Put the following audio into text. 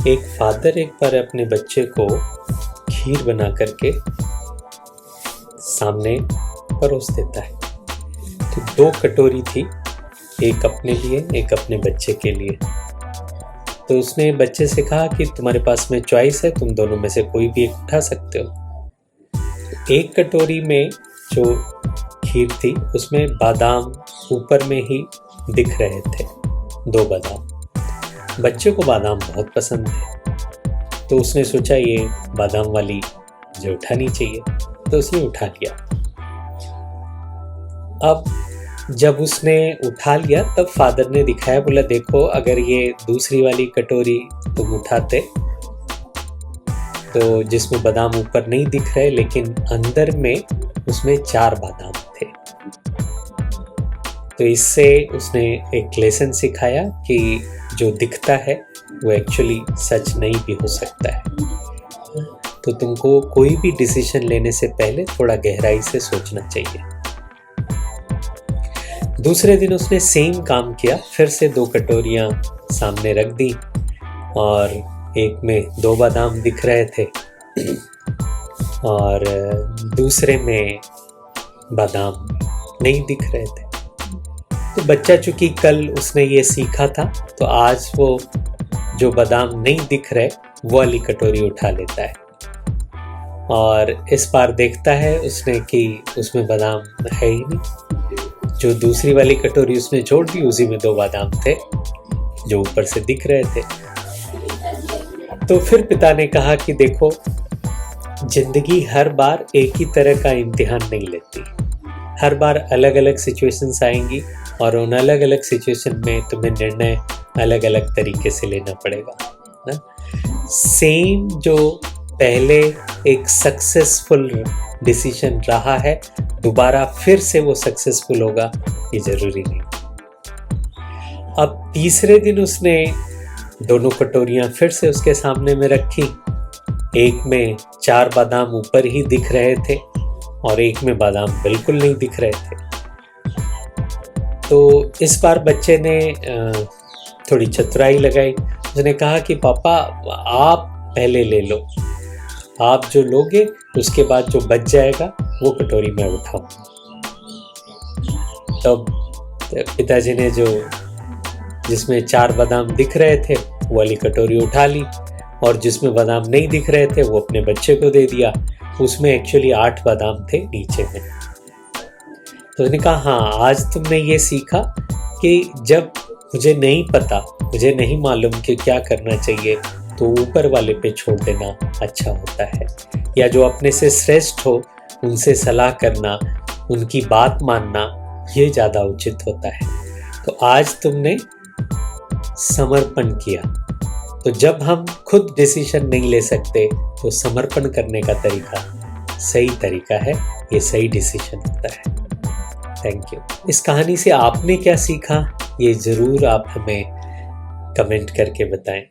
एक फादर एक बार अपने बच्चे को खीर बना करके सामने परोस देता है। तो 2 कटोरी थी, एक अपने लिए एक अपने बच्चे के लिए। तो उसने बच्चे से कहा कि तुम्हारे पास में चॉइस है, तुम दोनों में से कोई भी एक उठा सकते हो। एक कटोरी में जो खीर थी उसमें बादाम ऊपर में ही दिख रहे थे, 2 बादाम। बच्चे को बादाम बहुत पसंद थे, तो उसने सोचा ये बादाम वाली मुझे उठानी चाहिए, तो उसने उठा लिया। अब जब उसने उठा लिया तब फादर ने दिखाया, बोला देखो अगर ये दूसरी वाली कटोरी तुम उठाते तो जिसमें बादाम ऊपर नहीं दिख रहे लेकिन अंदर में उसमें 4 बादाम थे। तो इससे उसने एक लेसन सिखाया कि जो दिखता है वो एक्चुअली सच नहीं भी हो सकता है। तो तुमको कोई भी डिसीजन लेने से पहले थोड़ा गहराई से सोचना चाहिए। दूसरे दिन उसने सेम काम किया, फिर से 2 कटोरियां सामने रख दी और एक में 2 बादाम दिख रहे थे और दूसरे में बादाम नहीं दिख रहे थे। तो बच्चा चूंकि कल उसने ये सीखा था, तो आज वो जो बादाम नहीं दिख रहे वो वाली कटोरी उठा लेता है और इस बार देखता है उसने कि उसमें बादाम है ही नहीं। जो दूसरी वाली कटोरी उसने छोड़ दी, उसी में 2 बादाम थे जो ऊपर से दिख रहे थे। तो फिर पिता ने कहा कि देखो, जिंदगी हर बार एक ही तरह का इम्तिहान नहीं लेती, हर बार अलग अलग सिचुएशंस आएंगी और उन अलग अलग सिचुएशन में तुम्हें निर्णय अलग अलग तरीके से लेना पड़ेगा ना। सेम जो पहले एक सक्सेसफुल डिसीजन रहा है, दोबारा फिर से वो सक्सेसफुल होगा ये जरूरी नहीं। अब तीसरे दिन उसने दोनों कटोरियां फिर से उसके सामने में रखी। एक में 4 बादाम ऊपर ही दिख रहे थे और एक में बादाम बिल्कुल नहीं दिख रहे थे। तो इस बार बच्चे ने थोड़ी चतुराई लगाई। उसने कहा कि पापा आप पहले ले लो, आप जो लोगे उसके बाद जो बच जाएगा वो कटोरी में उठाऊंगा। तब पिताजी ने जो जिसमें 4 बादाम दिख रहे थे वो वाली कटोरी उठा ली और जिसमें बादाम नहीं दिख रहे थे वो अपने बच्चे को दे दिया। उसमें एक्चुअली 8 बादाम थे नीचे में। तो उसने कहा हाँ, आज तुमने ये सीखा कि जब मुझे नहीं पता, मुझे नहीं मालूम कि क्या करना चाहिए, तो ऊपर वाले पे छोड़ देना अच्छा होता है, या जो अपने से श्रेष्ठ हो उनसे सलाह करना, उनकी बात मानना, ये ज़्यादा उचित होता है। तो आज तुमने समर्पण किया। तो जब हम खुद डिसीजन नहीं ले सकते तो समर्पण करने का तरीका सही तरीका है, ये सही डिसीजन होता है। Thank you. इस कहानी से आपने क्या सीखा ये ज़रूर आप हमें कमेंट करके बताएं।